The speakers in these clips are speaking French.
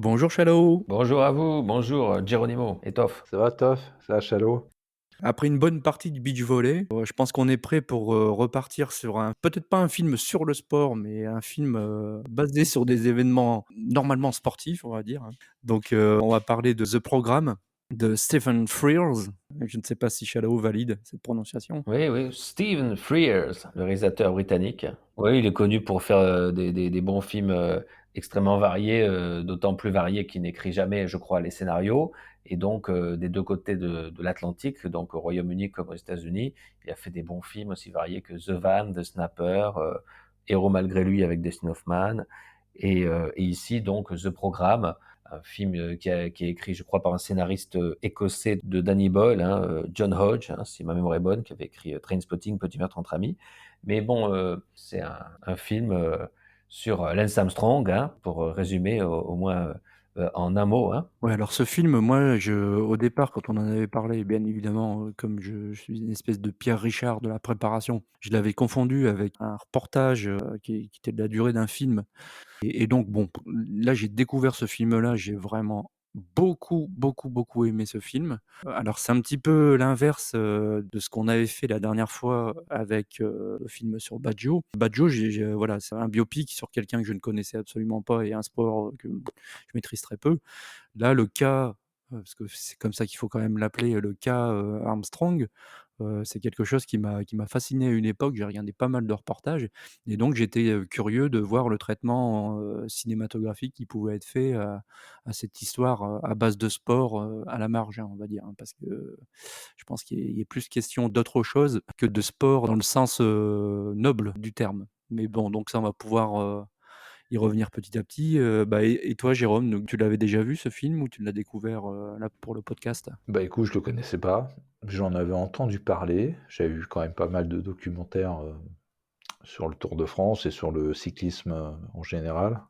Bonjour Shallow. Bonjour à vous, bonjour Geronimo, étoffe. Ça va, Toff? Ça va, Chalot? Après une bonne partie du beach volley, je pense qu'on est prêt pour, repartir sur un peut-être pas un film sur le sport, mais un film, basé sur des événements normalement sportifs, on va dire, hein. Donc, on va parler de The Program de Stephen Frears. Je ne sais pas si Shallow valide cette prononciation? Oui, oui, Stephen Frears, le réalisateur britannique. Oui, il est connu pour faire des bons films extrêmement variés, d'autant plus variés qu'il n'écrit jamais, je crois, les scénarios. Et donc, des deux côtés de l'Atlantique, donc au Royaume-Uni comme aux États-Unis, il a fait des bons films aussi variés que The Van, The Snapper, Héros malgré lui avec Dustin Hoffman. Et ici, donc, The Programme, un film qui est écrit, je crois, par un scénariste écossais de Danny Boyle, hein, John Hodge, hein, si ma mémoire est bonne, qui avait écrit Trainspotting, Petit meurtre entre amis. Mais bon, c'est un film sur Lance Armstrong, hein, pour résumer au moins en un mot. Hein. Ouais, alors ce film, moi, au départ, quand on en avait parlé, bien évidemment, comme je suis une espèce de Pierre Richard de la préparation, je l'avais confondu avec un reportage, qui était de la durée d'un film. Et donc bon, là, j'ai découvert ce film-là, j'ai vraiment beaucoup, beaucoup, beaucoup aimé ce film. Alors c'est un petit peu l'inverse, de ce qu'on avait fait la dernière fois avec, le film sur Baggio. Baggio, voilà, c'est un biopic sur quelqu'un que je ne connaissais absolument pas et un sport, que je maîtrise très peu. Là, le cas, parce que c'est comme ça qu'il faut quand même l'appeler, le cas, Armstrong, c'est quelque chose qui m'a fasciné à une époque. J'ai regardé pas mal de reportages et donc j'étais, curieux de voir le traitement, cinématographique qui pouvait être fait à cette histoire, à base de sport, à la marge, hein, on va dire, hein, parce que je pense qu'il est plus question d'autre chose que de sport dans le sens, noble du terme. Mais bon, donc ça, on va pouvoir, y revenir petit à petit. Bah et toi Jérôme, donc tu l'avais déjà vu ce film ou tu l'as découvert, là pour le podcast? Bah, écoute, je le connaissais pas. J'en avais entendu parler. J'avais vu quand même pas mal de documentaires, sur le Tour de France et sur le cyclisme, en général.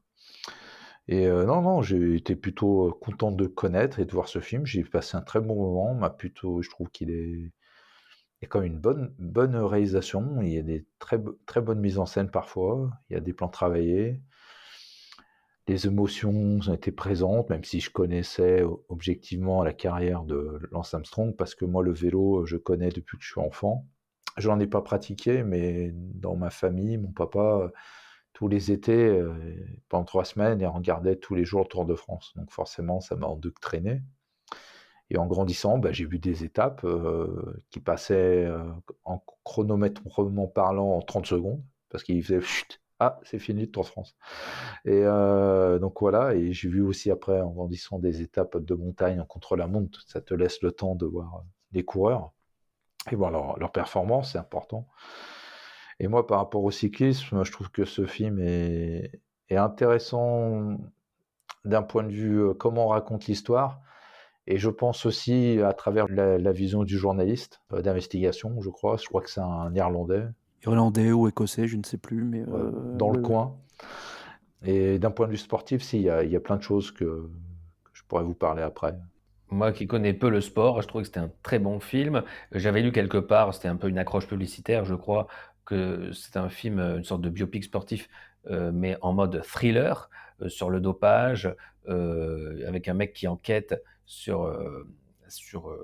Et non, non, j'ai été plutôt, content de le connaître et de voir ce film. J'ai passé un très bon moment. M'a plutôt Je trouve il y a quand même une bonne réalisation. Il y a des très bonnes mises en scène parfois. Il y a des plans travaillés. Les émotions ont été présentes, même si je connaissais objectivement la carrière de Lance Armstrong, parce que moi, le vélo, je connais depuis que je suis enfant. Je n'en ai pas pratiqué, mais dans ma famille, mon papa, tous les étés, pendant 3 semaines, il regardait tous les jours le Tour de France. Donc forcément, ça m'a endoctriné. Et en grandissant, bah, j'ai vu des étapes qui passaient en chronométrement parlant en 30 secondes, parce qu'il faisait chut, ah, c'est fini le Tour de France. Et donc voilà, et j'ai vu aussi après, en grandissant, des étapes de montagne en contre-la-montre. Ça te laisse le temps de voir les coureurs et voir leur performance, c'est important. Et moi, par rapport au cyclisme, je trouve que ce film est intéressant d'un point de vue comment on raconte l'histoire. Et je pense aussi à travers la vision du journaliste d'investigation, je crois. Je crois que c'est un Irlandais Irlandais ou écossais, je ne sais plus, mais dans le oui, oui. coin. Et d'un point de vue sportif, si, il y a plein de choses que je pourrais vous parler après. Moi qui connais peu le sport, je trouvais que c'était un très bon film. J'avais lu quelque part, c'était un peu une accroche publicitaire, je crois, que c'était un film, une sorte de biopic sportif, mais en mode thriller, sur le dopage, avec un mec qui enquête sur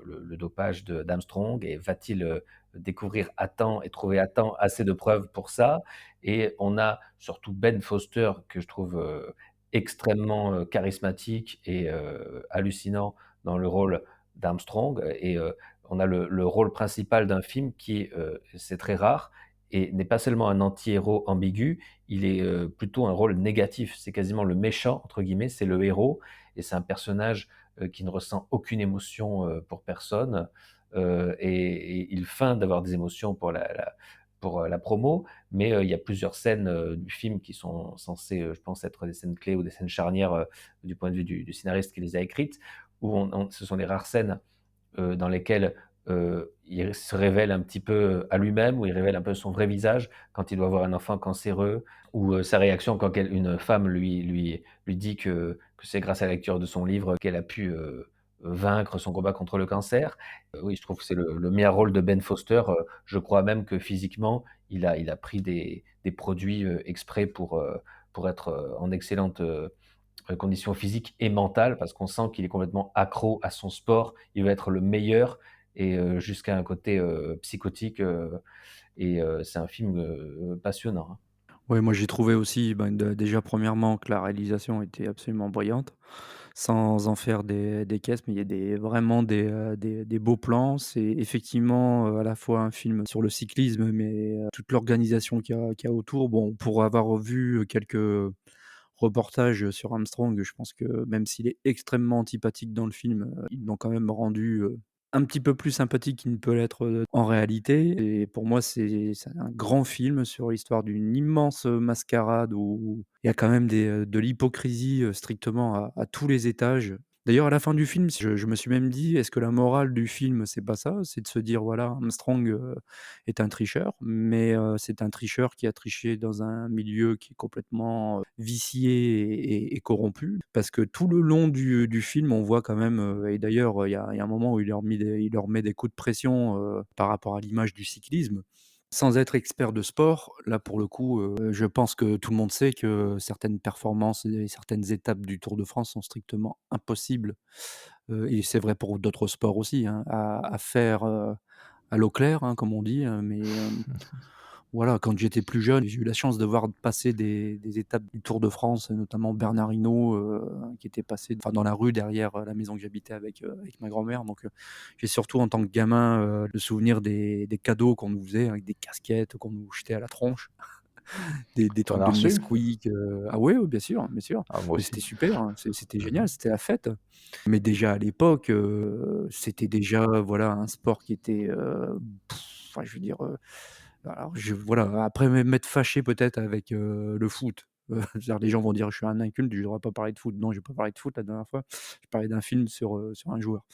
le dopage d'Armstrong et va-t-il découvrir à temps et trouver à temps assez de preuves pour ça. Et on a surtout Ben Foster que je trouve extrêmement charismatique et hallucinant dans le rôle d'Armstrong. Et on a le rôle principal d'un film qui est, c'est très rare, et n'est pas seulement un anti-héros ambigu, il est plutôt un rôle négatif. C'est quasiment le méchant, entre guillemets, c'est le héros, et c'est un personnage qui ne ressent aucune émotion pour personne, et il feint d'avoir des émotions pour la promo, mais il y a plusieurs scènes du film qui sont censées, je pense, être des scènes clés ou des scènes charnières du point de vue du scénariste qui les a écrites, où ce sont les rares scènes dans lesquelles il se révèle un petit peu à lui-même, où il révèle un peu son vrai visage quand il doit avoir un enfant cancéreux, ou sa réaction quand une femme lui dit que c'est grâce à la lecture de son livre qu'elle a pu vaincre son combat contre le cancer. Oui, je trouve que c'est le meilleur rôle de Ben Foster. Je crois même que physiquement, il a pris des produits exprès pour être en excellente condition physique et mentale, parce qu'on sent qu'il est complètement accro à son sport. Il veut être le meilleur et jusqu'à un côté psychotique. C'est un film passionnant, hein. Ouais, moi j'ai trouvé aussi, ben, déjà premièrement que la réalisation était absolument brillante, sans en faire des caisses, mais il y a vraiment des beaux plans. C'est effectivement, à la fois un film sur le cyclisme, mais toute l'organisation qu'il y a autour. Bon, pour avoir vu quelques reportages sur Armstrong, je pense que même s'il est extrêmement antipathique dans le film, ils l'ont quand même rendu, un petit peu plus sympathique qu'il ne peut l'être, en réalité. Et pour moi, c'est un grand film sur l'histoire d'une immense, mascarade où il y a quand même de l'hypocrisie, strictement à tous les étages. D'ailleurs, à la fin du film, je me suis même dit: «Est-ce que la morale du film, c'est pas ça? C'est de se dire, voilà, Armstrong, est un tricheur, mais c'est un tricheur qui a triché dans un milieu qui est complètement, vicié et corrompu». Parce que tout le long du film, on voit quand même, et d'ailleurs, il y a un moment où il leur met des coups de pression, par rapport à l'image du cyclisme. Sans être expert de sport, là, pour le coup, je pense que tout le monde sait que certaines performances et certaines étapes du Tour de France sont strictement impossibles, et c'est vrai pour d'autres sports aussi, hein, à faire, à l'eau claire, hein, comme on dit, voilà, quand j'étais plus jeune, j'ai eu la chance de voir passer des étapes du Tour de France, notamment Bernard Hinault, qui était passé, enfin, dans la rue derrière, la maison que j'habitais avec ma grand-mère. Donc, j'ai surtout, en tant que gamin, le souvenir des cadeaux qu'on nous faisait, avec des casquettes qu'on nous jetait à la tronche, des T'en trucs as de reçu? Nesquik, ah ouais, ouais, bien sûr, bien sûr. Ah, moi Mais aussi. c'était super, hein, c'était Mhm. génial, c'était la fête. Mais déjà à l'époque, c'était déjà, voilà, un sport qui était, enfin, je veux dire, alors voilà, après m'être fâché peut-être avec, le foot. C'est-à-dire, les gens vont dire: «Je suis un inculte, je devrais pas parler de foot». Non, j'ai pas parlé de foot la dernière fois. Je parlais d'un film sur un joueur.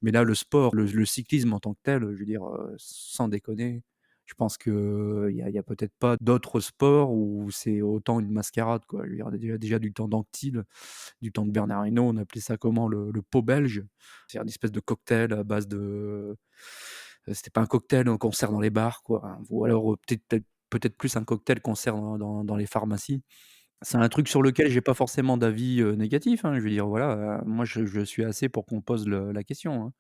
Mais là, le sport, le cyclisme en tant que tel, je veux dire, sans déconner, je pense qu'il y a peut-être pas d'autres sports où c'est autant une mascarade, quoi. Je veux dire, déjà du temps d'Anquetil, du temps de Bernard Hinault, on appelait ça comment? Le pot belge. C'est une espèce de cocktail à base de, c'était pas un cocktail, un concert dans les bars, quoi, hein, ou alors, peut-être plus un cocktail concert dans les pharmacies. C'est un truc sur lequel j'ai pas forcément d'avis, négatif, hein. Je veux dire, voilà, moi je suis assez pour qu'on pose la question, hein,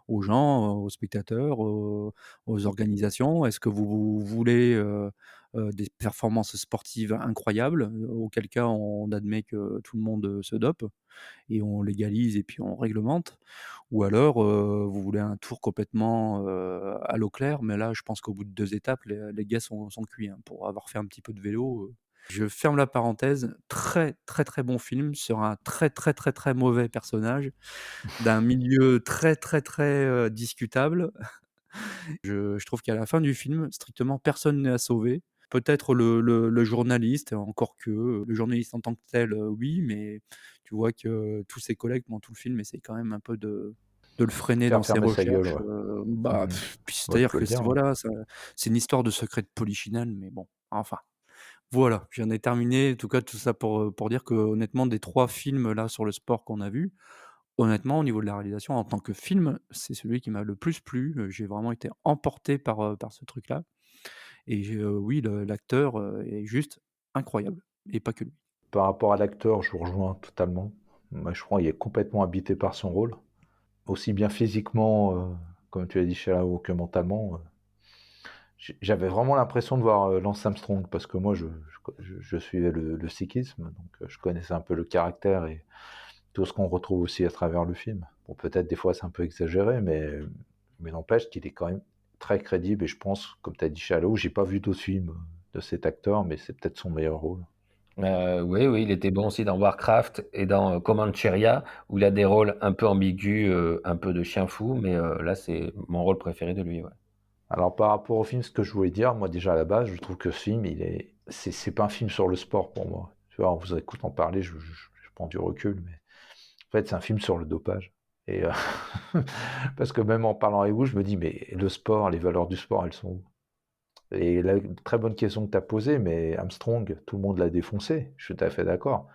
aux gens, aux spectateurs, aux organisations. Est-ce que vous voulez, des performances sportives incroyables? Auquel cas on admet que tout le monde, se dope et on légalise et puis on réglemente. Ou alors, vous voulez un tour complètement, à l'eau claire, mais là je pense qu'au bout de 2 étapes, les gars sont cuits, hein, pour avoir fait un petit peu de vélo. Je ferme la parenthèse. Très, très, très bon film sur un très, très, très, très mauvais personnage, d'un milieu très, très, très, discutable. Je trouve qu'à la fin du film, strictement personne n'est à sauver. Peut-être le journaliste, encore que, le journaliste en tant que tel, oui, mais tu vois que tous ses collègues pendant tout le film essayent quand même un peu de le freiner Faire dans ses fermer sa gueule, recherches, ouais. bah, Mhm. puis Ouais, il c'est-à-dire faut le que dire, hein. voilà, c'est une histoire de secret de polichinelle, mais bon, enfin. Voilà, j'en ai terminé. En tout cas, tout ça pour dire qu'honnêtement, des 3 films là sur le sport qu'on a vus, honnêtement, au niveau de la réalisation, en tant que film, c'est celui qui m'a le plus plu. J'ai vraiment été emporté par ce truc-là, et oui, l'acteur, est juste incroyable, et pas que lui. Par rapport à l'acteur, je vous rejoins totalement. Moi, je crois qu'il est complètement habité par son rôle, aussi bien physiquement, comme tu as dit, Shalao, que mentalement. J'avais vraiment l'impression de voir Lance Armstrong parce que moi, je suivais le cyclisme, donc je connaissais un peu le caractère et tout ce qu'on retrouve aussi à travers le film. Bon, peut-être des fois c'est un peu exagéré, mais n'empêche qu'il est quand même très crédible et je pense, comme tu as dit, Shallow, j'ai pas vu d'autres films de cet acteur, mais c'est peut-être son meilleur rôle. Oui, oui, il était bon aussi dans Warcraft et dans Comancheria, où il a des rôles un peu ambigus, un peu de chien fou, mais là, c'est mon rôle préféré de lui, ouais. Alors par rapport au film, ce que je voulais dire, moi déjà à la base, je trouve que ce film, c'est pas un film sur le sport pour moi. Tu vois, en vous écoutant parler, je prends du recul, mais en fait c'est un film sur le dopage. Et parce que même en parlant avec vous, je me dis, mais le sport, les valeurs du sport, elles sont où? Et la très bonne question que tu as posée, mais Armstrong, tout le monde l'a défoncé, je suis tout à fait d'accord.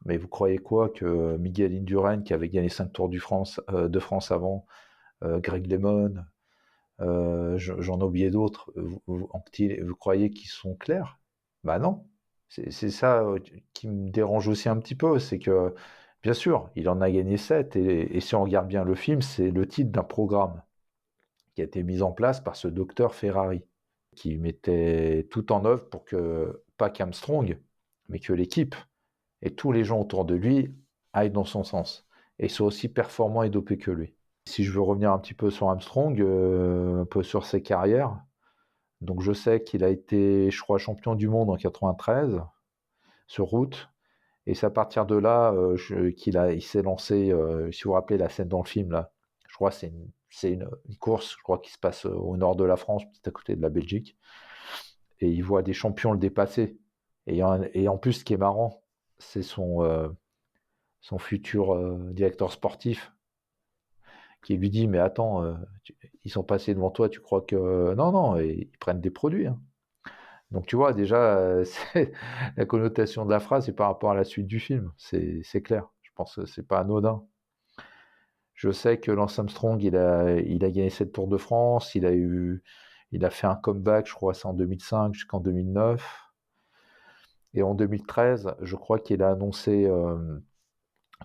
Mais vous croyez quoi que Miguel Indurain, qui avait gagné 5 Tours de France avant, Greg LeMond, j'en ai oublié d'autres, vous croyez qu'ils sont clairs? Bah non, C'est ça qui me dérange aussi un petit peu, c'est que, bien sûr, il en a gagné 7, et si on regarde bien le film, c'est le titre d'un programme qui a été mis en place par ce docteur Ferrari, qui mettait tout en œuvre pour que, pas qu'Armstrong, mais que l'équipe et tous les gens autour de lui aillent dans son sens et soient aussi performants et dopés que lui. Si je veux revenir un petit peu sur Armstrong, un peu sur ses carrières, donc je sais qu'il a été, je crois, champion du monde en 93 sur route. Et c'est à partir de là il s'est lancé, si vous vous rappelez la scène dans le film, là, je crois que c'est une course, je crois, qui se passe au nord de la France, petit à côté de la Belgique. Et il voit des champions le dépasser. Et en plus, ce qui est marrant, c'est son futur directeur sportif qui lui dit, mais attends, ils sont passés devant toi, tu crois que... Non, non, et ils prennent des produits, hein. Donc tu vois, déjà, la connotation de la phrase, c'est par rapport à la suite du film. C'est clair. Je pense que c'est pas anodin. Je sais que Lance Armstrong, il a gagné 7 Tours de France. Il a fait un comeback, je crois, c'est en 2005 jusqu'en 2009. Et en 2013, je crois qu'il a annoncé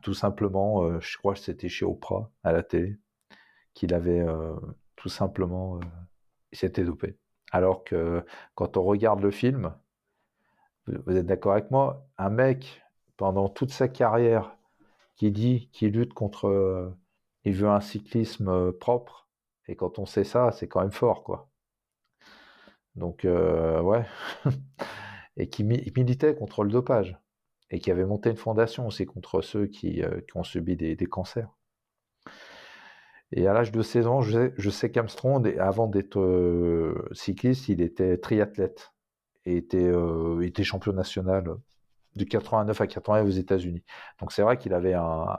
tout simplement, je crois que c'était chez Oprah à la télé, qu'il avait tout simplement, il s'était dopé. Alors que quand on regarde le film, vous êtes d'accord avec moi? Un mec, pendant toute sa carrière, qui dit qu'il lutte contre, il veut un cyclisme propre, et quand on sait ça, c'est quand même fort, quoi. Donc, ouais. Et qui militait contre le dopage, et qui avait monté une fondation aussi contre ceux qui ont subi des cancers. Et à l'âge de 16 ans, je sais qu'Armstrong, avant d'être cycliste, il était triathlète, et était champion national de 89 à 80 aux États-Unis. Donc c'est vrai qu'il avait un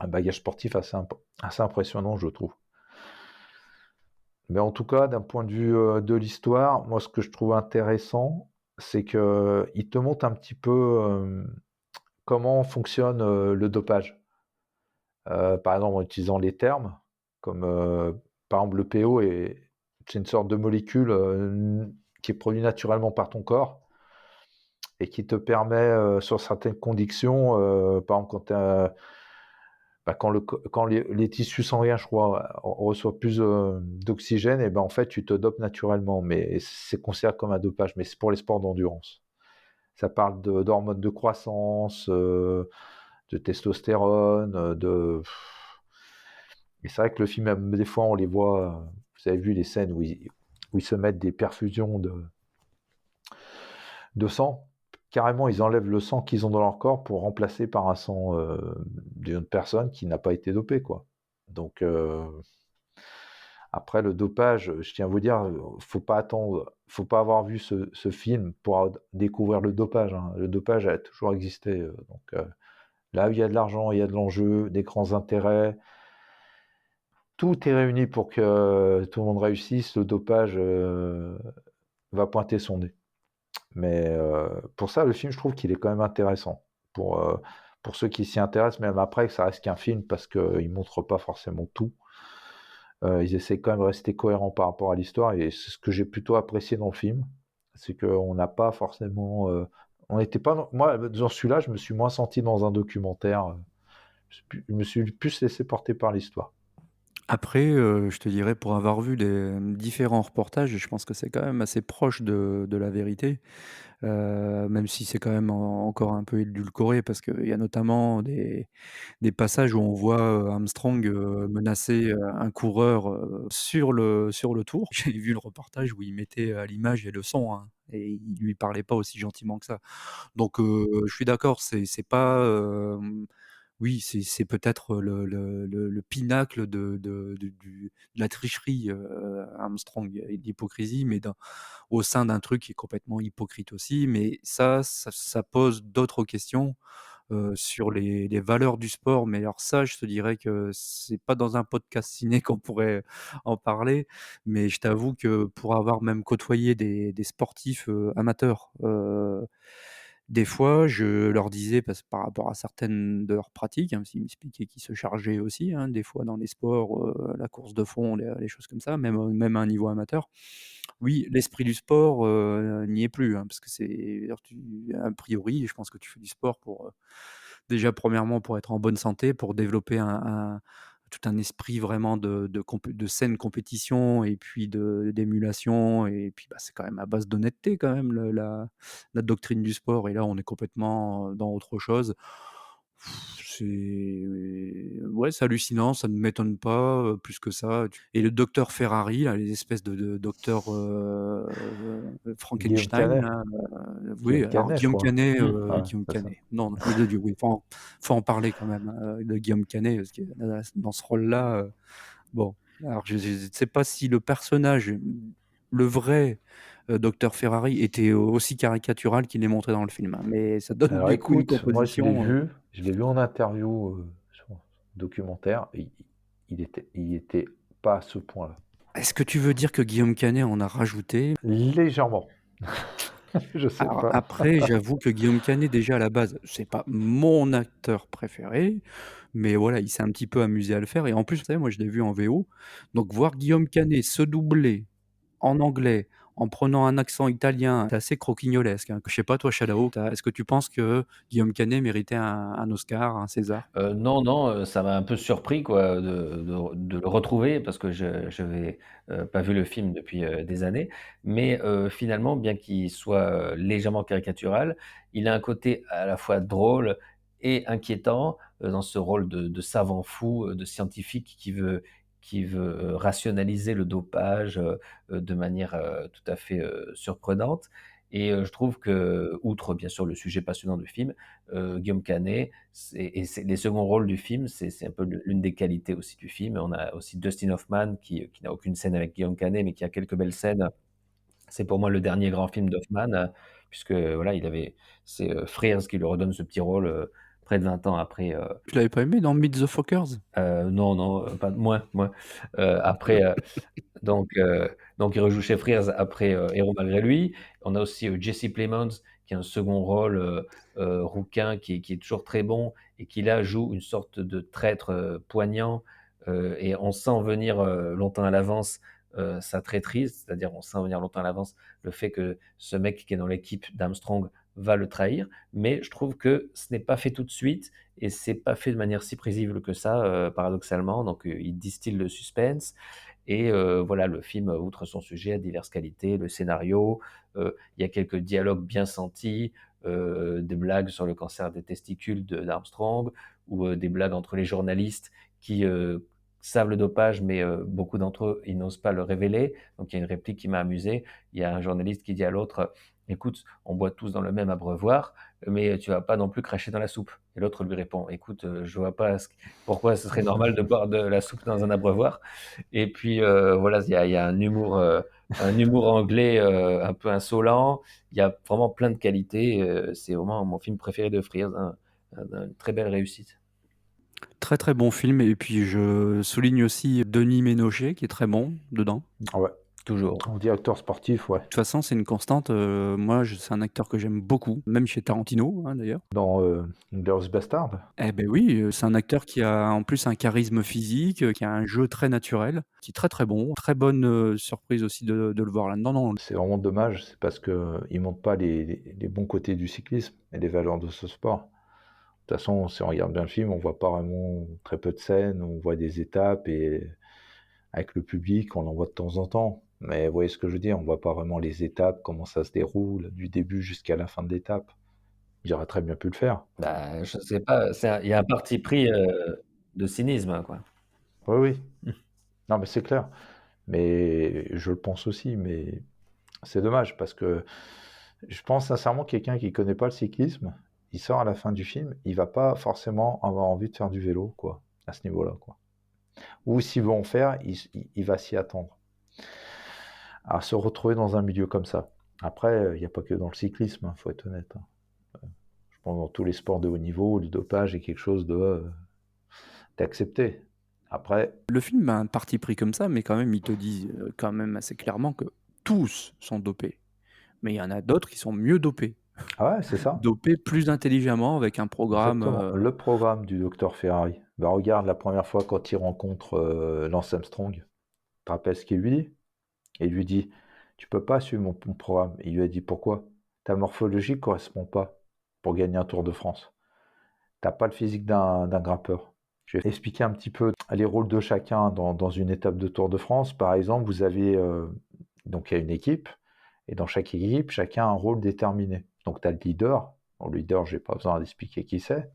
bagage sportif assez impressionnant, je trouve. Mais en tout cas, d'un point de vue de l'histoire, moi, ce que je trouve intéressant, c'est qu'il te montre un petit peu comment fonctionne le dopage. Par exemple, en utilisant les termes, comme par exemple le PO, c'est une sorte de molécule qui est produite naturellement par ton corps et qui te permet, sur certaines conditions, par exemple quand les tissus sanguins, je crois, reçoivent plus d'oxygène, et ben en fait tu te dopes naturellement, mais c'est considéré comme un dopage, mais c'est pour les sports d'endurance. Ça parle d'hormones de croissance, de testostérone, et c'est vrai que le film, même des fois on les voit, vous avez vu les scènes où ils se mettent des perfusions de sang. Carrément, ils enlèvent le sang qu'ils ont dans leur corps pour remplacer par un sang d'une autre personne qui n'a pas été dopée, quoi. Donc, après, le dopage, je tiens à vous dire, faut pas attendre, faut pas avoir vu ce film pour découvrir le dopage, hein. Le dopage a toujours existé. Donc, là où il y a de l'argent, il y a de l'enjeu, des grands intérêts. Tout est réuni pour que tout le monde réussisse. Le dopage va pointer son nez. Mais pour ça, le film, je trouve qu'il est quand même intéressant. Pour ceux qui s'y intéressent, même après, que ça reste qu'un film, parce qu'ils ne montrent pas forcément tout. Ils essaient quand même de rester cohérents par rapport à l'histoire, et c'est ce que j'ai plutôt apprécié dans le film. C'est qu'on n'a pas forcément... on n'était pas... Moi, dans celui-là, je me suis moins senti dans un documentaire. Je me suis plus laissé porter par l'histoire. Après, je te dirais, pour avoir vu des différents reportages, je pense que c'est quand même assez proche de la vérité, même si c'est quand même encore un peu édulcoré, parce qu'il y a notamment des passages où on voit, Armstrong, menacer, un coureur, sur le tour. J'ai vu le reportage où il mettait à l'image et le son, hein, et il lui parlait pas aussi gentiment que ça. Donc, je suis d'accord, c'est pas, oui, c'est peut-être le pinacle de la tricherie, Armstrong, et de l'hypocrisie, mais au sein d'un truc qui est complètement hypocrite aussi. Mais ça pose d'autres questions, sur les valeurs du sport. Mais alors ça, je te dirais que c'est pas dans un podcast ciné qu'on pourrait en parler, mais je t'avoue que pour avoir même côtoyé des sportifs, amateurs, Des fois, je leur disais, parce par rapport à certaines de leurs pratiques, parce qu'ils m'expliquaient qu'ils se chargeaient aussi, des fois dans les sports, la course de fond, les choses comme ça, même à un niveau amateur. Oui, l'esprit du sport, n'y est plus, parce que c'est d'ailleurs a priori, je pense que tu fais du sport pour, déjà premièrement pour être en bonne santé, pour développer tout un esprit vraiment de saine compétition et puis d'émulation et puis, bah, c'est quand même à base d'honnêteté quand même la doctrine du sport et là, on est complètement, dans autre chose. C'est ouais, c'est hallucinant, ça ne m'étonne pas, plus que ça. Et le docteur Ferrari là, les espèces de docteurs, Guillaume Frankenstein Canet. là, oui, Guillaume alors Canet, je crois. Ouais, Guillaume c'est ça. Canet, non, nom de Dieu, oui, faut en parler quand même, de Guillaume Canet parce que dans ce rôle-là, bon, alors je sais pas si le personnage, le vrai, docteur Ferrari était aussi caricatural qu'il est montré dans le film, mais ça donne Alors du coup une écoute, moi composition, je l'ai vu en interview sur un documentaire, et il était pas à ce point-là. Est-ce que tu veux dire que Guillaume Canet en a rajouté? Légèrement. Je sais Alors pas. après, j'avoue que Guillaume Canet, déjà à la base, c'est pas mon acteur préféré, mais voilà, il s'est un petit peu amusé à le faire et en plus, vous savez, moi je l'ai vu en VO, donc voir Guillaume Canet se doubler en anglais, en prenant un accent italien, c'est assez croquignolesque, Je sais pas toi Shadow, est-ce que tu penses que Guillaume Canet méritait un Oscar, un César? Non, non, ça m'a un peu surpris quoi de le retrouver parce que je n'avais, pas vu le film depuis, des années. Mais, finalement, bien qu'il soit, légèrement caricatural, il a un côté à la fois drôle et inquiétant, dans ce rôle de savant fou, de scientifique qui veut, rationaliser le dopage, de manière, tout à fait, surprenante. Et je trouve que, outre bien sûr le sujet passionnant du film, Guillaume Canet, c'est les seconds rôles du film, c'est un peu l'une des qualités aussi du film. On a aussi Dustin Hoffman qui n'a aucune scène avec Guillaume Canet, mais qui a quelques belles scènes. C'est pour moi le dernier grand film d'Hoffman, puisque voilà, c'est, Frears qui lui redonne ce petit rôle, près de 20 ans après, Tu l'avais pas aimé dans Meet the Fockers? non, non, pas moins, après, donc il rejoue chez Frears après, Héros malgré lui. On a aussi, Jesse Plemons qui a un second rôle, rouquin qui est toujours très bon et qui là joue une sorte de traître, poignant, et on sent venir, longtemps à l'avance, sa traîtrise. C'est-à-dire on sent venir longtemps à l'avance le fait que ce mec qui est dans l'équipe d'Armstrong va le trahir. Mais je trouve que ce n'est pas fait tout de suite et c'est pas fait de manière si prévisible que ça, paradoxalement. Donc, il distille le suspense et voilà, le film, outre son sujet, a diverses qualités. Le scénario, il y a quelques dialogues bien sentis, des blagues sur le cancer des testicules d'Armstrong ou des blagues entre les journalistes qui savent le dopage, mais beaucoup d'entre eux, ils n'osent pas le révéler. Donc il y a une réplique qui m'a amusé. Il y a un journaliste qui dit à l'autre, écoute, on boit tous dans le même abreuvoir, mais tu vas pas non plus cracher dans la soupe. Et l'autre lui répond, écoute, je vois pas pourquoi ce serait normal de boire de la soupe dans un abreuvoir. Et puis voilà, il y a un humour anglais un peu insolent. Il y a vraiment plein de qualités. C'est vraiment mon film préféré de Frears, une très belle réussite. Très, très bon film et puis je souligne aussi Denis Ménochet qui est très bon dedans. Ah ouais. Toujours. En directeur sportif, ouais. De toute façon, c'est une constante, moi c'est un acteur que j'aime beaucoup, même chez Tarantino, d'ailleurs. Dans Inglourious Bastard. Eh beh, oui, c'est un acteur qui a en plus un charisme physique, qui a un jeu très naturel, qui est très, très bon. Très bonne, surprise aussi de le voir là-dedans. Non, C'est vraiment dommage, c'est parce que il montre pas les bons côtés du cyclisme et les valeurs de ce sport. De toute façon, si on regarde bien le film, on voit pas vraiment très peu de scènes, on voit des étapes et avec le public, on en voit de temps en temps. Mais vous voyez ce que je veux dire, on voit pas vraiment les étapes, comment ça se déroule, du début jusqu'à la fin de l'étape. Il aurait très bien pu le faire. Bah, je sais pas, il y a un parti pris, de cynisme, quoi. Oui, oui. Non, mais c'est clair. Mais je le pense aussi, mais c'est dommage parce que je pense sincèrement que quelqu'un qui connaît pas le cyclisme, il sort à la fin du film, il va pas forcément avoir envie de faire du vélo, quoi, à ce niveau-là, quoi. Ou s'il veut en faire, il va s'y attendre. À se retrouver dans un milieu comme ça. Après, il n'y a pas que dans le cyclisme, faut être honnête. Je pense dans tous les sports de haut niveau, le dopage est quelque chose d'accepté. Après, le film a un parti pris comme ça, mais quand même, il te dit, quand même assez clairement que tous sont dopés. Mais il y en a d'autres qui sont mieux dopés. Ah ouais, c'est ça. doper plus intelligemment avec un programme, Exactement. Le programme du docteur Ferrari. Bah, regarde la première fois quand il rencontre Lance Armstrong. Tu te rappelles ce qu'il lui dit? Et il lui dit, tu peux pas suivre mon programme. Et il lui a dit, pourquoi? Ta morphologie ne correspond pas pour gagner un Tour de France. T'as pas le physique d'un grimpeur. Je vais expliquer un petit peu les rôles de chacun dans une étape de Tour de France. Par exemple, vous avez donc il y a une équipe, et dans chaque équipe, chacun a un rôle déterminé. Donc tu as le leader. Bon, le leader, j'ai pas besoin d'expliquer qui c'est.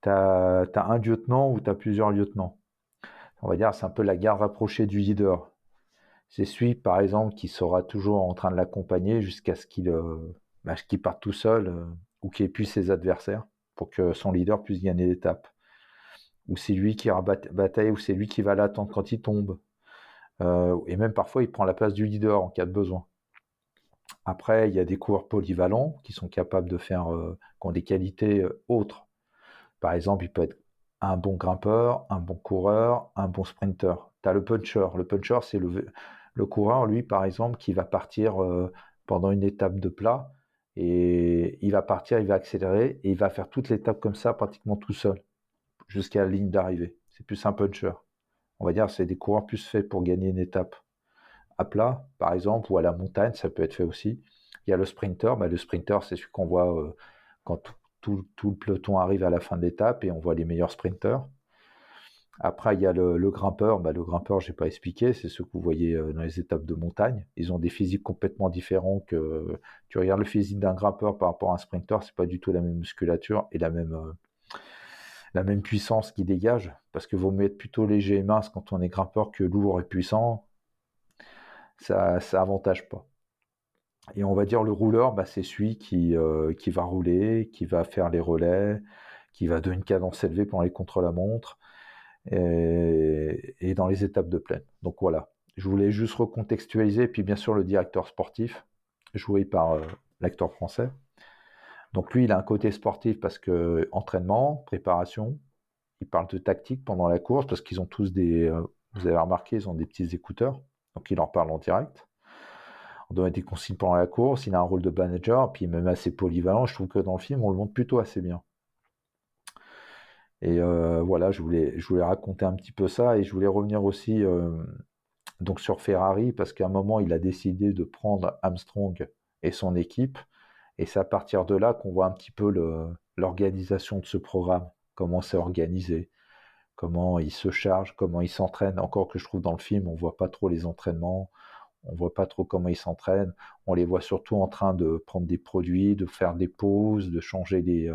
Tu as un lieutenant ou tu as plusieurs lieutenants. On va dire c'est un peu la garde rapprochée du leader. C'est celui, par exemple, qui sera toujours en train de l'accompagner jusqu'à ce qu'il parte tout seul ou qu'il épuise ses adversaires pour que son leader puisse gagner l'étape. Ou c'est lui qui ira bataille, ou c'est lui qui va l'attendre quand il tombe. Et même parfois, il prend la place du leader en cas de besoin. Après, il y a des coureurs polyvalents qui sont capables de faire, qui ont des qualités autres. Par exemple, il peut être un bon grimpeur, un bon coureur, un bon sprinter. Tu as le puncher. Le puncher, c'est le coureur, lui, par exemple, qui va partir pendant une étape de plat. Et il va partir, il va accélérer, et il va faire toute l'étape comme ça, pratiquement tout seul, jusqu'à la ligne d'arrivée. C'est plus un puncher. On va dire que c'est des coureurs plus faits pour gagner une étape. À plat, par exemple, ou à la montagne, ça peut être fait aussi. Il y a le sprinter. Le sprinter, c'est celui qu'on voit quand tout le peloton arrive à la fin de l'étape et on voit les meilleurs sprinters. Après, il y a le grimpeur. Le grimpeur, je n'ai pas expliqué, c'est ceux que vous voyez dans les étapes de montagne. Ils ont des physiques complètement différents. Tu regardes le physique d'un grimpeur par rapport à un sprinter, c'est pas du tout la même musculature et la même puissance qu'il dégage. Parce que vaut mieux être plutôt léger et mince quand on est grimpeur que lourd et puissant. Ça avantage pas. Et on va dire le rouleur, c'est celui qui va rouler, qui va faire les relais, qui va donner une cadence élevée pendant les contre-la-montre et dans les étapes de plaine. Donc voilà, je voulais juste recontextualiser. Et puis bien sûr le directeur sportif, joué par l'acteur français. Donc lui, il a un côté sportif parce que entraînement, préparation, il parle de tactique pendant la course parce qu'ils ont tous vous avez remarqué, ils ont des petits écouteurs, donc il en parle en direct. On donne des consignes pendant la course, il a un rôle de manager, puis même assez polyvalent. Je trouve que dans le film, on le montre plutôt assez bien. Et voilà, je voulais raconter un petit peu ça, et je voulais revenir aussi donc sur Ferrari, parce qu'à un moment, il a décidé de prendre Armstrong et son équipe, et c'est à partir de là qu'on voit un petit peu l'organisation de ce programme, comment c'est organisé, comment il se charge, comment il s'entraîne. Encore que je trouve dans le film, on voit pas trop les entraînements. On voit pas trop comment ils s'entraînent. On les voit surtout en train de prendre des produits, de faire des pauses, de changer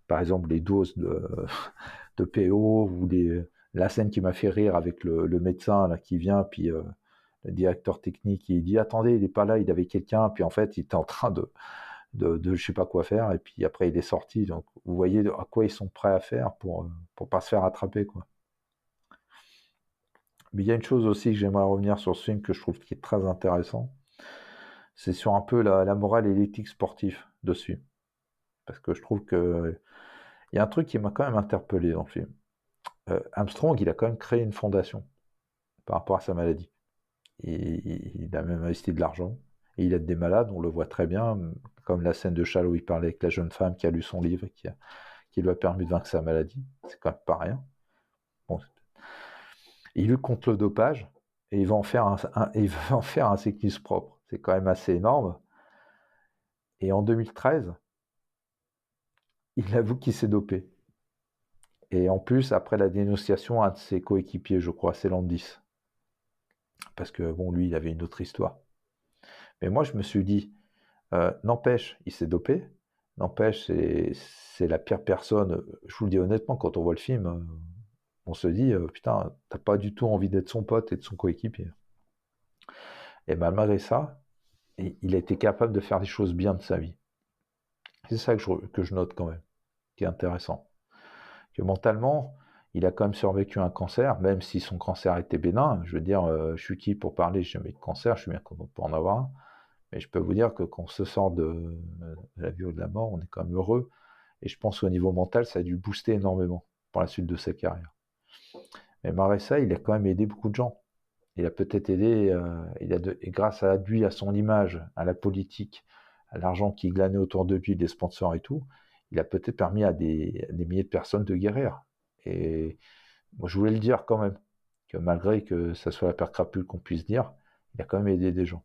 par exemple, les doses de PO ou la scène qui m'a fait rire avec le médecin là, qui vient, puis le directeur technique, il dit attendez, il n'est pas là, il avait quelqu'un, puis en fait, il était en train de je sais pas quoi faire, et puis après, il est sorti. Donc, vous voyez à quoi ils sont prêts à faire pour pas se faire attraper, quoi. Mais il y a une chose aussi que j'aimerais revenir sur ce film que je trouve qui est très intéressant. C'est sur un peu la morale et l'éthique sportive dessus. Parce que je trouve que il y a un truc qui m'a quand même interpellé dans le film. Armstrong, il a quand même créé une fondation par rapport à sa maladie. Il a même investi de l'argent. Et il aide des malades, on le voit très bien, comme la scène de Chalo où il parlait avec la jeune femme qui a lu son livre et qui lui a permis de vaincre sa maladie. C'est quand même pas rien. Bon. Il lutte contre le dopage et il va en faire un cycliste propre. C'est quand même assez énorme. Et en 2013, il avoue qu'il s'est dopé. Et en plus, après la dénonciation, un de ses coéquipiers, je crois, c'est Landis. Parce que, bon, lui, il avait une autre histoire. Mais moi, je me suis dit, n'empêche, il s'est dopé. N'empêche, c'est la pire personne. Je vous le dis honnêtement, quand on voit le film, on se dit, putain, t'as pas du tout envie d'être son pote et de son coéquipier. Et malgré ça, il a été capable de faire des choses bien de sa vie. C'est ça que je note quand même, qui est intéressant. Que mentalement, il a quand même survécu à un cancer, même si son cancer était bénin. Je veux dire, je suis qui pour parler, j'ai jamais eu de cancer, je suis bien content de pas en avoir un. Mais je peux vous dire que quand on se sort de la vie ou de la mort, on est quand même heureux. Et je pense qu'au niveau mental, ça a dû le booster énormément pour la suite de sa carrière. Mais malgré ça, il a quand même aidé beaucoup de gens. Il a peut-être aidé, et grâce à lui, à son image, à la politique, l'argent qui glanait autour de lui, des sponsors et tout, il a peut-être permis à des milliers de personnes de guérir. Et moi, je voulais le dire quand même, que malgré que ça soit la pire crapule qu'on puisse dire, il a quand même aidé des gens.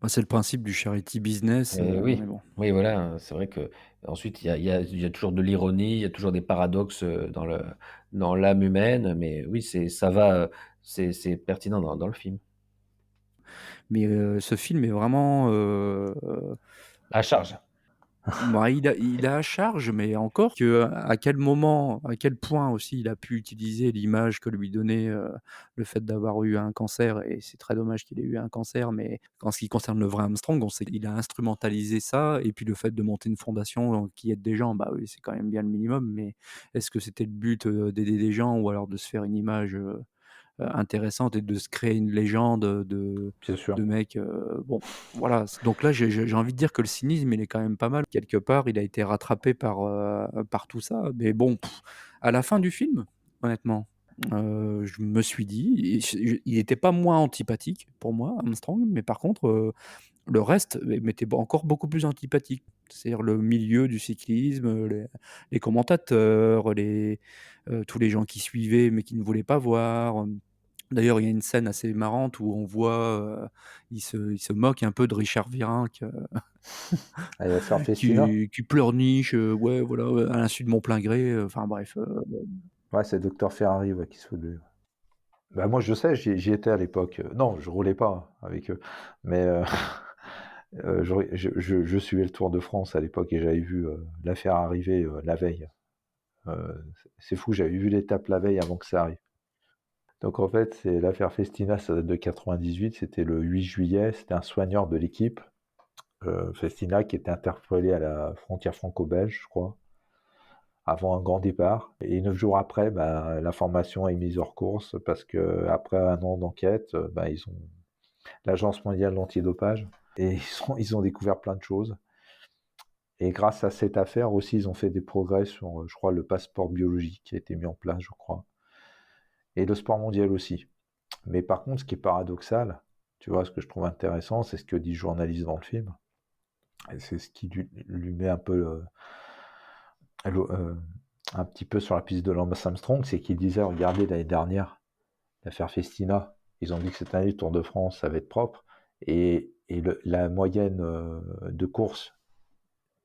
Bah, c'est le principe du charity business, Et mais oui, bon. oui, voilà, c'est vrai que ensuite il y a toujours de l'ironie, il y a toujours des paradoxes dans l'âme humaine, mais oui, ça va, c'est pertinent dans le film. Mais ce film est vraiment, À charge. bah, il a à charge, mais encore que à quel moment, à quel point aussi il a pu utiliser l'image que lui donnait le fait d'avoir eu un cancer, et c'est très dommage qu'il ait eu un cancer, mais en ce qui concerne le vrai Armstrong, on sait qu'il a instrumentalisé ça, et puis le fait de monter une fondation qui aide des gens, bah oui, c'est quand même bien le minimum, mais est-ce que c'était le but d'aider des gens, ou alors de se faire une image intéressante et de se créer une légende Bien sûr. de mecs, bon, voilà. Donc là, j'ai envie de dire que le cynisme, il est quand même pas mal. Quelque part, il a été rattrapé par tout ça. Mais bon, à la fin du film, honnêtement, je me suis dit, il était pas moins antipathique pour moi, Armstrong, mais par contre, le reste m'était encore beaucoup plus antipathique. C'est-à-dire le milieu du cyclisme, les commentateurs, tous les gens qui suivaient mais qui ne voulaient pas voir. D'ailleurs, il y a une scène assez marrante où on voit, il se moque un peu de Richard Virenque, Ah, il va faire Festina. qui pleurniche, ouais, voilà, à l'insu de mon plein gré, enfin bref, Ouais, c'est Dr Ferrari ouais, qui se fout de lui. Bah, moi, je sais, j'y étais à l'époque. Non, je roulais pas avec eux, mais je suivais le Tour de France à l'époque et j'avais vu l'affaire arriver la veille. C'est fou, j'avais vu l'étape la veille avant que ça arrive. Donc en fait, c'est l'affaire Festina, ça date de 98, c'était le 8 juillet, c'était un soigneur de l'équipe, Festina, qui était interpellé à la frontière franco-belge, je crois, avant un grand départ. Et 9 jours après, bah, l'information est mise hors course parce que après un an d'enquête, bah, ils ont l'Agence mondiale d'antidopage et ils ont découvert plein de choses. Et grâce à cette affaire aussi, ils ont fait des progrès sur, je crois, le passeport biologique qui a été mis en place, je crois, et le sport mondial aussi. Mais par contre, ce qui est paradoxal, tu vois, ce que je trouve intéressant, c'est ce que dit le journaliste dans le film, et c'est ce qui lui met un peu un petit peu sur la piste de Lance Armstrong, c'est qu'il disait, regardez l'année dernière, l'affaire Festina, ils ont dit que cette année, le Tour de France, ça va être propre, et la moyenne de course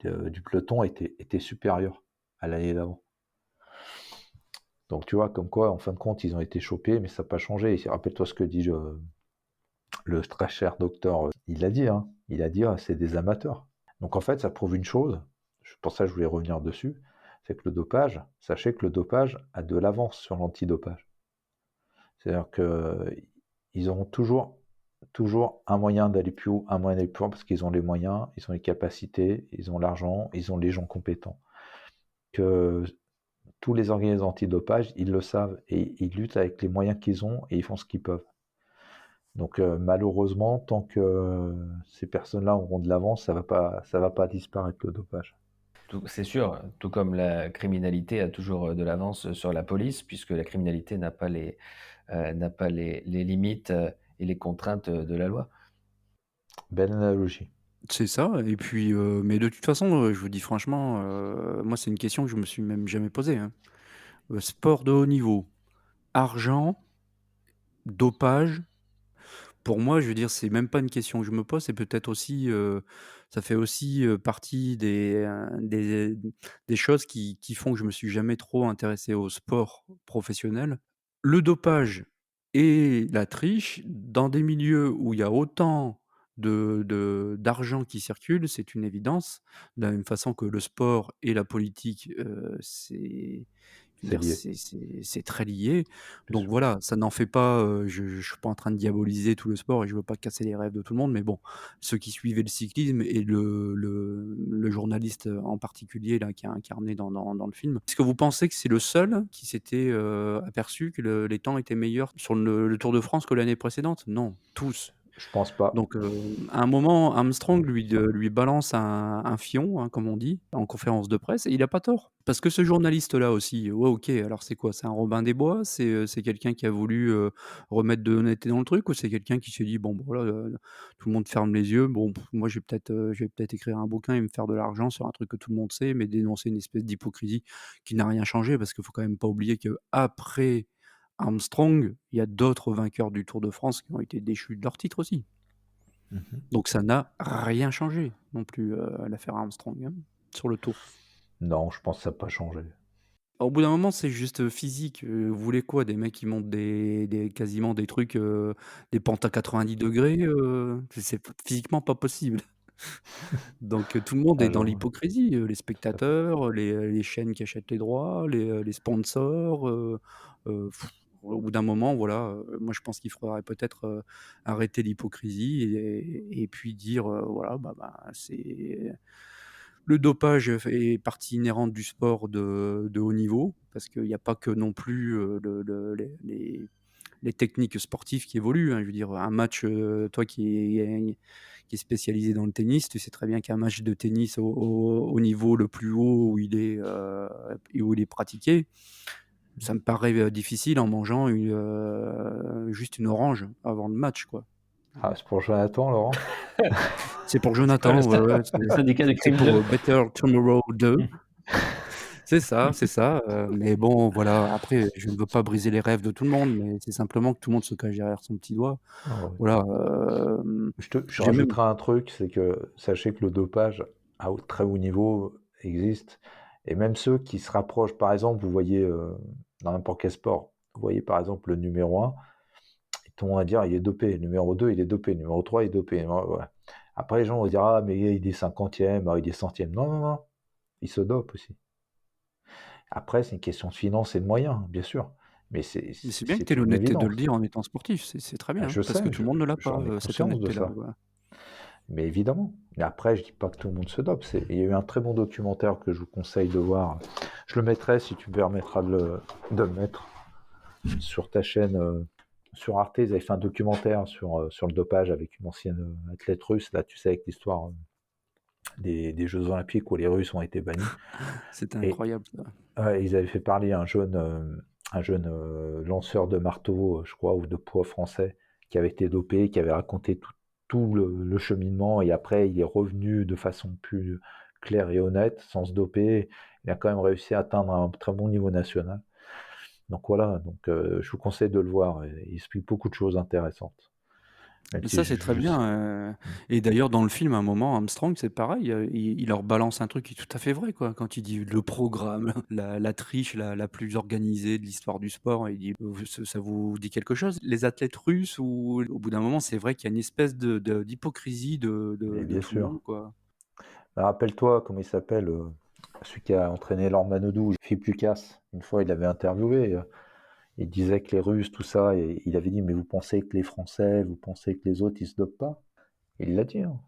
du peloton était supérieure à l'année d'avant. Donc tu vois, comme quoi, en fin de compte, ils ont été chopés, mais ça n'a pas changé. Et rappelle-toi ce que dit le très cher docteur. Il l'a dit, hein. Il a dit, ah, c'est des amateurs. Donc en fait, ça prouve une chose, pour ça je voulais revenir dessus, c'est que le dopage, sachez que le dopage a de l'avance sur l'antidopage. C'est-à-dire qu'ils auront toujours un moyen d'aller plus haut, un moyen d'aller plus loin, parce qu'ils ont les moyens, ils ont les capacités, ils ont l'argent, ils ont les gens compétents. Que tous les organismes antidopage, ils le savent, et ils luttent avec les moyens qu'ils ont, et ils font ce qu'ils peuvent. Donc malheureusement, tant que ces personnes-là auront de l'avance, ça va pas disparaître le dopage. C'est sûr, tout comme la criminalité a toujours de l'avance sur la police, puisque la criminalité n'a pas les limites et les contraintes de la loi. Belle analogie. c'est ça. Et puis, mais de toute façon, je vous dis franchement, moi, c'est une question que je me suis même jamais posée, hein. Sport de haut niveau, argent, dopage. Pour moi, je veux dire, c'est même pas une question que je me pose, c'est peut-être aussi, ça fait aussi, partie des choses qui font que je me suis jamais trop intéressé au sport professionnel. Le dopage et la triche, dans des milieux où il y a autant d'argent qui circule, c'est une évidence. De la même façon que le sport et la politique, c'est je veux C'est dire, lié, c'est très lié. bien Donc sûr. voilà, ça n'en fait pas, je suis pas en train de diaboliser tout le sport et je veux pas casser les rêves de tout le monde, mais bon, ceux qui suivaient le cyclisme et le journaliste, en particulier là qui a incarné dans le film. Est-ce que vous pensez que c'est le seul qui s'était, aperçu que les temps étaient meilleurs sur le Tour de France que l'année précédente? Non, tous. Je pense pas. Donc, à un moment, Armstrong lui balance un fion, hein, comme on dit, en conférence de presse et il a pas tort. Parce que ce journaliste-là aussi, ouais, OK, alors c'est quoi? C'est un Robin des Bois? C'est quelqu'un qui a voulu, remettre de l'honnêteté dans le truc? Ou c'est quelqu'un qui s'est dit: «Bon, bah, voilà, tout le monde ferme les yeux, bon, moi je vais peut-être écrire un bouquin et me faire de l'argent sur un truc que tout le monde sait, mais dénoncer une espèce d'hypocrisie qui n'a rien changé». Parce qu'il faut quand même pas oublier qu'après Armstrong, il y a d'autres vainqueurs du Tour de France qui ont été déchus de leur titre aussi. Mmh. Donc ça n'a rien changé non plus, l'affaire Armstrong, hein, sur le Tour. Non, je pense que ça a pas changé. Au bout d'un moment, c'est juste, physique, vous voulez quoi? Des mecs qui montent des quasiment des trucs, des pentes à 90°, c'est physiquement pas possible. Donc tout le monde Ah est dans j'avoue, l'hypocrisie, les tout à fait. spectateurs, les chaînes qui achètent les droits, les sponsors, heu, au bout d'un moment, voilà, moi je pense qu'il faudrait peut-être, arrêter l'hypocrisie et puis dire, voilà, c'est le dopage est partie inhérente du sport de haut niveau, parce qu'il y a pas que non plus, le les techniques sportives qui évoluent, hein. Je veux dire, un match, toi qui est spécialisé dans le tennis, tu sais très bien qu'un match de tennis au niveau le plus haut où il est, et où il est pratiqué, ça me paraît, difficile en mangeant juste une orange avant le match, quoi. Ah, c'est pour Jonathan, Laurent? C'est pour C'est quoi Jonathan, ouais, ouais, le syndicat du c'est crime pour, 2? Better Tomorrow 2. C'est ça, mais bon, voilà, après, je ne veux pas briser les rêves de tout le monde, mais c'est simplement que tout le monde se cache derrière son petit doigt. Ah ouais. Voilà, Je j'ai même rajouterai un truc, c'est que sachez que le dopage à très haut niveau existe et même ceux qui se rapprochent, par exemple, vous voyez, dans n'importe quel sport, vous voyez par exemple le numéro 1, tout le monde va dire: «Il est dopé», le numéro 2 il est dopé, le numéro 3 il est dopé, voilà. Après les gens vont dire: «Ah mais il est 50e, ah il est 100e». Non, non, non, il se dope aussi. Après c'est une question de finances et de moyens, bien sûr, mais mais c'est bien que tu aies c'est une l'honnêteté de le évidence. dire en étant sportif, c'est très Ah bien, je parce que sais, tout le monde ne l'a pas, j'en ai cette conscience de honnêteté-là, ça. voilà. Mais évidemment. Mais après, je dis pas que tout le monde se dope. Il y a eu un très bon documentaire que je vous conseille de voir. Je le mettrai si tu me permettras de le mettre sur ta chaîne. Sur Arte, ils avaient fait un documentaire sur le dopage avec une ancienne athlète russe. Là, tu sais, avec l'histoire des Jeux Olympiques où les Russes ont été bannis. C'était Et incroyable ça. ils avaient fait parler un jeune lanceur de marteau, je crois, ou de poids français, qui avait été dopé, qui avait raconté tout le cheminement, et après il est revenu de façon plus claire et honnête, sans se doper. Il a quand même réussi à atteindre un très bon niveau national. Donc voilà, donc je vous conseille de le voir. Il explique beaucoup de choses intéressantes. Même Mais si ça, c'est très bien, et d'ailleurs dans le film, à un moment, Armstrong, c'est pareil, il leur balance un truc qui est tout à fait vrai, quoi. Quand il dit: «Le programme, la triche la plus organisée de l'histoire du sport», il dit: Ça vous dit quelque chose, les athlètes russes?» Ou au bout d'un moment, c'est vrai qu'il y a une espèce d'hypocrisie mais de bien tout le monde, sûr. quoi. Bah, rappelle-toi, comment il s'appelle, celui qui a entraîné Laure Manodou, Philippe Lucas. Une fois, il l'avait interviewé. Il disait que les Russes, tout ça, et il avait dit, mais vous pensez que les Français, vous pensez que les autres, ils se dopent pas? Il l'a dit, hein,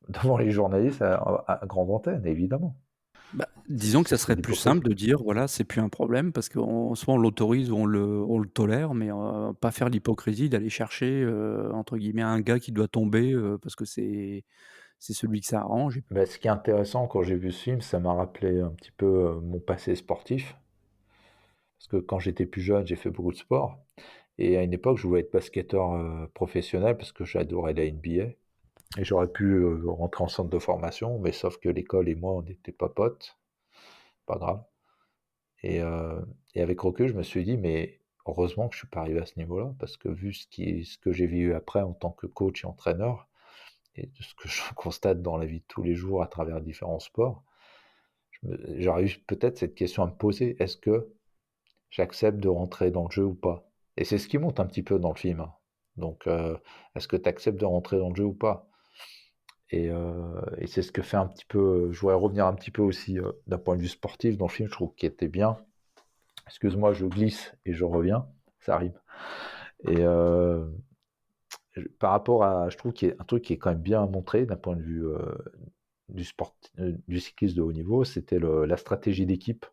devant les journalistes à grande antenne, évidemment. Bah, disons que ça C'est serait de plus simple l'hypocrisie. de dire: «Voilà, c'est plus un problème», parce qu'on soit on l'autorise ou on le tolère, mais pas faire l'hypocrisie d'aller chercher, entre guillemets «un gars qui doit tomber», parce que c'est celui que ça arrange. Bah, ce qui est intéressant, quand j'ai vu ce film, ça m'a rappelé un petit peu mon passé sportif. Parce que quand j'étais plus jeune, j'ai fait beaucoup de sport. Et à une époque, je voulais être basketteur professionnel parce que j'adorais la NBA. Et j'aurais pu rentrer en centre de formation, mais sauf que l'école et moi, on n'était pas potes. Pas grave. Et, euh, et avec recul, je me suis dit, mais heureusement que je suis pas arrivé à ce niveau-là, parce que vu ce que j'ai vécu après en tant que coach et entraîneur, et de ce que je constate dans la vie de tous les jours à travers différents sports, j'aurais eu peut-être cette question à me poser, est-ce que j'accepte de rentrer dans le jeu ou pas? Et c'est ce qui monte un petit peu dans le film, hein. Donc, est-ce que tu acceptes de rentrer dans le jeu ou pas? Et c'est ce que fait un petit peu. Je voudrais revenir un petit peu aussi d'un point de vue sportif dans le film, je trouve qu'il était bien. Excuse-moi, je glisse et je reviens, ça arrive. Et par rapport à, je trouve qu'il y a un truc qui est quand même bien montré d'un point de vue du cyclisme de haut niveau, c'était la stratégie d'équipe.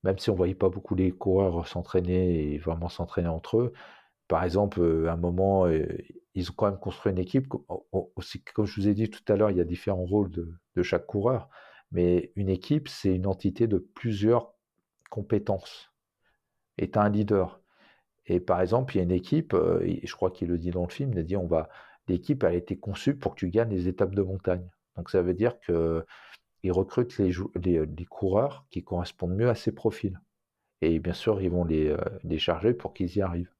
Même si on voyait pas beaucoup les coureurs s'entraîner et vraiment s'entraîner entre eux. Par exemple, à un moment, ils ont quand même construit une équipe. Aussi, comme je vous ai dit tout à l'heure, il y a différents rôles de chaque coureur, mais une équipe, c'est une entité de plusieurs compétences. Et tu as un leader. Et par exemple, il y a une équipe, et je crois qu'il le dit dans le film, il a dit l'équipe a été conçue pour que tu gagnes les étapes de montagne. Donc ça veut dire qu'ils recrutent les coureurs qui correspondent mieux à ces profils. Et bien sûr, ils vont les charger pour qu'ils y arrivent.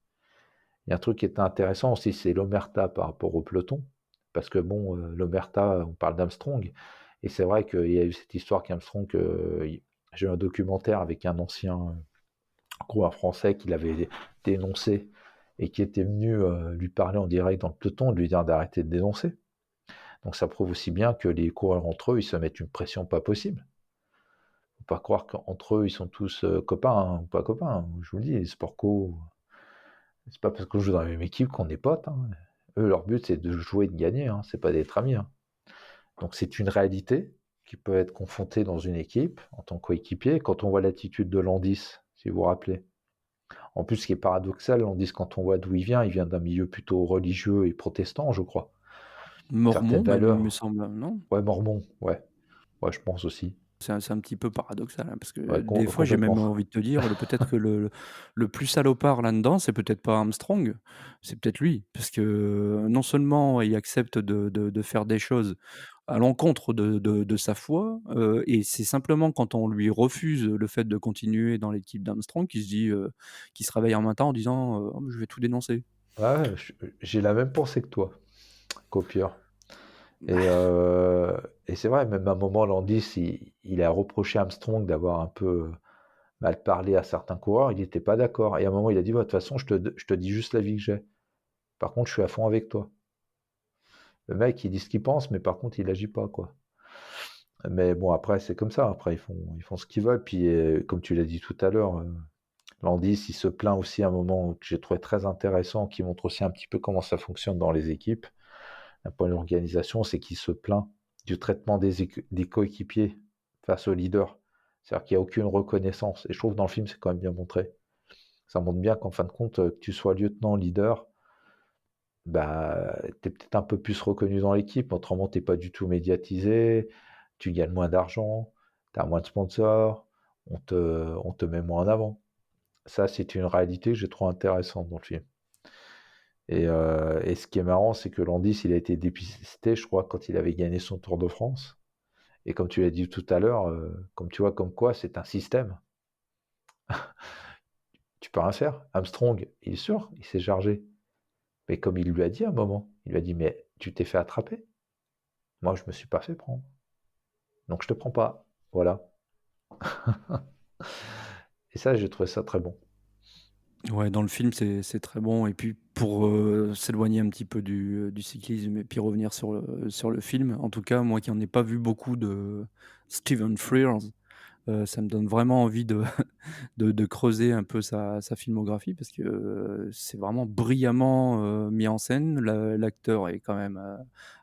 Il y a un truc qui est intéressant aussi, c'est l'omerta par rapport au peloton. Parce que bon, l'omerta, on parle d'Armstrong. Et c'est vrai qu'il y a eu cette histoire qu'Armstrong, j'ai eu un documentaire avec un ancien coureur français qui l'avait dénoncé et qui était venu lui parler en direct dans le peloton, lui dire d'arrêter de dénoncer. Donc ça prouve aussi bien que les coureurs entre eux, ils se mettent une pression pas possible. Faut pas croire qu'entre eux, ils sont tous copains ou pas copains. Je vous le dis, les sport co, c'est pas parce qu'on joue dans la même équipe qu'on est potes. Eux, leur but, c'est de jouer et de gagner. C'est pas d'être amis. Donc c'est une réalité qui peut être confrontée dans une équipe en tant que coéquipier. Quand on voit l'attitude de Landis, si vous vous rappelez. En plus, ce qui est paradoxal, Landis, quand on voit d'où il vient d'un milieu plutôt religieux et protestant, je crois. Mormon Certaines même, il me valeurs. semble, non? Ouais, mormon, ouais. Ouais, je pense aussi. C'est un petit peu paradoxal, parce que Ouais, des fois, j'ai même complètement. envie de te dire, peut-être que le plus salopard là-dedans, c'est peut-être pas Armstrong, c'est peut-être lui. Parce que non seulement il accepte de faire des choses à l'encontre de sa foi, et c'est simplement quand on lui refuse le fait de continuer dans l'équipe d'Armstrong qu'il se dit, qu'il se réveille un matin en disant, «Oh, je vais tout dénoncer». Ouais, j'ai la même pensée que toi, copieur. Et c'est vrai, même à un moment, Landis, il a reproché à Armstrong d'avoir un peu mal parlé à certains coureurs, il n'était pas d'accord. Et à un moment, il a dit, de toute façon, je te dis juste la vie que j'ai. Par contre, je suis à fond avec toi. Le mec, il dit ce qu'il pense, mais par contre, il agit pas, quoi. Mais bon, après, c'est comme ça. Après, ils font ce qu'ils veulent. Puis, comme tu l'as dit tout à l'heure, Landis, il se plaint aussi à un moment que j'ai trouvé très intéressant, qui montre aussi un petit peu comment ça fonctionne dans les équipes. D'un point de l'organisation, c'est qu'il se plaint du traitement des coéquipiers face au leader. C'est-à-dire qu'il n'y a aucune reconnaissance. Et je trouve que dans le film, c'est quand même bien montré. Ça montre bien qu'en fin de compte, que tu sois lieutenant, leader, bah, tu es peut-être un peu plus reconnu dans l'équipe. Autrement, tu n'es pas du tout médiatisé. Tu gagnes moins d'argent. Tu as moins de sponsors. On te met moins en avant. Ça, c'est une réalité que j'ai trouvé intéressante dans le film. Et ce qui est marrant, c'est que Landis, il a été dépisté, je crois, quand il avait gagné son Tour de France. Et comme tu l'as dit tout à l'heure, comme tu vois, comme quoi c'est un système. Tu peux rien faire. Armstrong, il est sûr, il s'est chargé. Mais comme il lui a dit à un moment, il lui a dit, mais tu t'es fait attraper. Moi, je me suis pas fait prendre. Donc je te prends pas. Voilà. Et ça, j'ai trouvé ça très bon. Ouais, dans le film, c'est très bon. Et puis, pour s'éloigner un petit peu du cyclisme et puis revenir sur le film, en tout cas, moi qui n'en ai pas vu beaucoup de Stephen Frears, ça me donne vraiment envie de creuser un peu sa filmographie parce que c'est vraiment brillamment mis en scène. L'acteur est quand même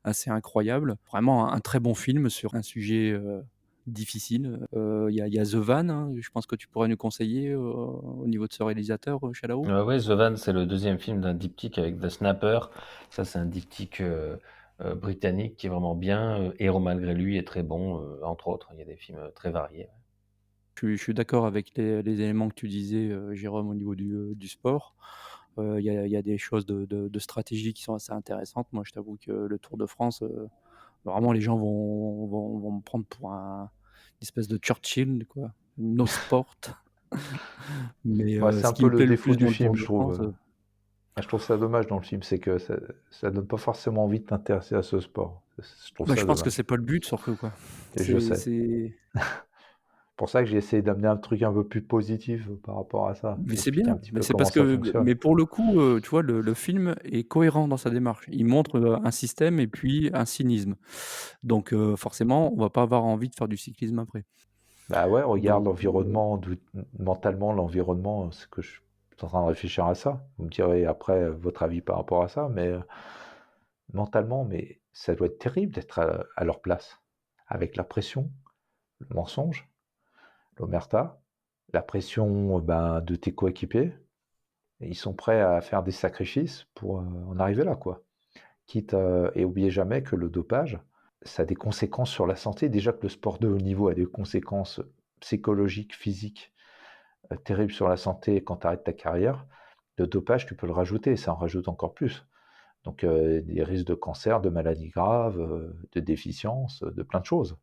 assez incroyable. Vraiment un très bon film sur un sujet difficile. Il y a The Van, hein, je pense que tu pourrais nous conseiller au niveau de ce réalisateur, Shalao. Ouais, The Van, c'est le deuxième film d'un diptyque avec The Snapper. Ça, c'est un diptyque britannique qui est vraiment bien. Héros malgré lui est très bon, entre autres. Il y a des films très variés. Je suis d'accord avec les éléments que tu disais, Jérôme, au niveau du sport. Il y a des choses de stratégie qui sont assez intéressantes. Moi, je t'avoue que le Tour de France, vraiment, les gens vont me prendre pour une espèce de Churchill, quoi. No sport. Mais Ouais, c'est ce un qui peu me le plaît le défaut plus du dans le Tour film, de je France, trouve. Je trouve ça dommage dans le film, c'est que ça donne pas forcément envie de t'intéresser à ce sport. Je trouve ça je pense que c'est dommage. pas le but, surtout, quoi. Et je C'est, sais. c'est... Pour ça que j'ai essayé d'amener un truc un peu plus positif par rapport à ça. Mais c'est Expliquer un bien, petit mais peu c'est comment parce ça que, fonctionne. mais pour le coup, tu vois, le film est cohérent dans sa démarche. Il montre un système et puis un cynisme. Donc, forcément, on va pas avoir envie de faire du cyclisme après. Bah ouais, regarde Donc, l'environnement, mentalement, l'environnement, c'est que je suis en train de réfléchir à ça. Vous me direz après votre avis par rapport à ça, mais mentalement, mais ça doit être terrible d'être à leur place. Avec la pression, le mensonge, l'omerta, la pression ben, de tes coéquipiers. Et ils sont prêts à faire des sacrifices pour en arriver là, quoi. Et oubliez jamais que le dopage, ça a des conséquences sur la santé. Déjà que le sport de haut niveau a des conséquences psychologiques, physiques, terribles sur la santé quand tu arrêtes ta carrière. Le dopage, tu peux le rajouter, et ça en rajoute encore plus. Donc, des risques de cancer, de maladies graves, de déficiences, de plein de choses.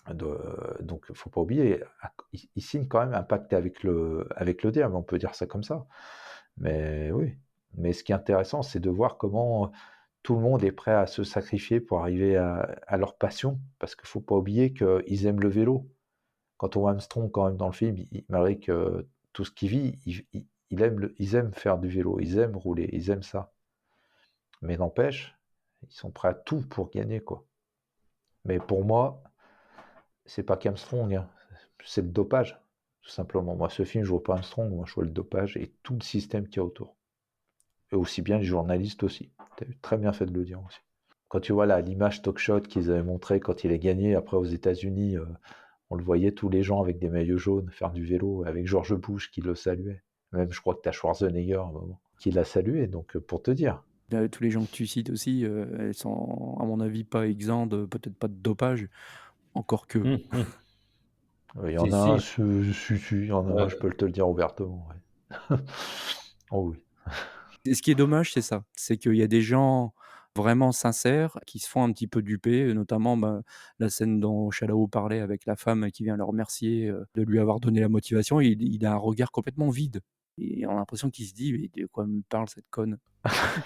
Donc, il ne faut pas oublier, il signe quand même un pacte avec le diable, on peut dire ça comme ça. Mais oui. Mais ce qui est intéressant, c'est de voir comment tout le monde est prêt à se sacrifier pour arriver à leur passion, parce qu'il ne faut pas oublier qu'ils aiment le vélo. Quand on voit Armstrong quand même dans le film, malgré que tout ce qu'il vit, ils aiment faire du vélo, ils aiment rouler, ils aiment ça. Mais n'empêche, ils sont prêts à tout pour gagner, quoi. Mais pour moi, c'est pas qu'Armstrong, hein, c'est le dopage, tout simplement. Moi, ce film, je vois pas Armstrong, moi, je vois le dopage et tout le système qu'il y a autour. Et aussi bien les journalistes aussi. Tu as très bien fait de le dire aussi. Quand tu vois là l'image talk shot qu'ils avaient montré quand il a gagné après aux États-Unis, on le voyait tous les gens avec des maillots jaunes faire du vélo, avec George Bush qui le saluait. Même je crois que tu as Schwarzenegger à un moment qui l'a salué, donc pour te dire. Tous les gens que tu cites aussi, elles sont, à mon avis, pas exempts de peut-être pas de dopage, encore que. Il y Si, en a un, si. il y en a un, je peux te le dire ouvertement. Ouais. Oh oui. Et ce qui est dommage, c'est ça, c'est qu'il y a des gens vraiment sincères qui se font un petit peu duper, notamment la scène dont Chalao parlait avec la femme qui vient le remercier de lui avoir donné la motivation. Il a un regard complètement vide. Et on a l'impression qu'il se dit mais de quoi me parle cette conne.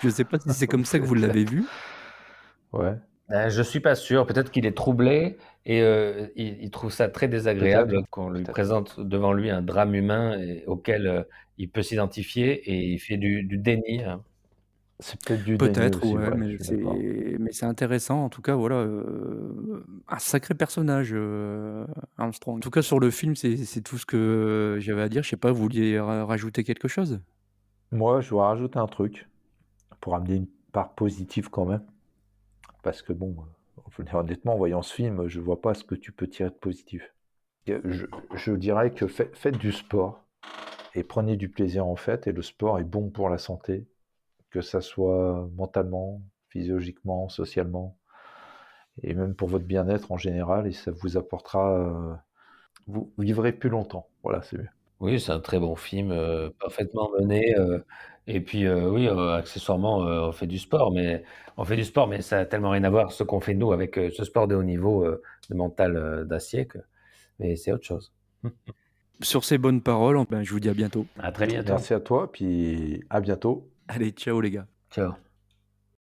Je sais pas si c'est comme ça que vous C'est clair. l'avez vu. Ouais, Je suis pas sûr. Peut-être qu'il est troublé et il trouve ça très désagréable peut-être. qu'on lui Peut-être. présente devant lui un drame humain auquel il peut s'identifier et il fait du déni, hein. C'est peut-être du déni Peut-être, aussi, ouais, ouais, je mais suis d'accord. c'est intéressant. En tout cas, voilà, un sacré personnage, Armstrong. En tout cas, sur le film, c'est tout ce que j'avais à dire. Je sais pas, vous vouliez rajouter quelque chose? Moi, je dois rajouter un truc pour amener une part positive quand même. Parce que bon, honnêtement, en voyant ce film, je vois pas ce que tu peux tirer de positif. Je dirais que faites du sport et prenez du plaisir en fait, et le sport est bon pour la santé, que ça soit mentalement, physiologiquement, socialement, et même pour votre bien-être en général, et ça vous apportera, vous vivrez plus longtemps. Voilà, c'est mieux. Oui, c'est un très bon film, parfaitement mené, et puis, oui, accessoirement, on fait du sport, mais ça a tellement rien à voir ce qu'on fait nous avec, ce sport de haut niveau, de mental, d'acier que mais c'est autre chose. Sur ces bonnes paroles, je vous dis à bientôt. À très bientôt. Merci à toi, puis à bientôt. Allez, ciao les gars. Ciao.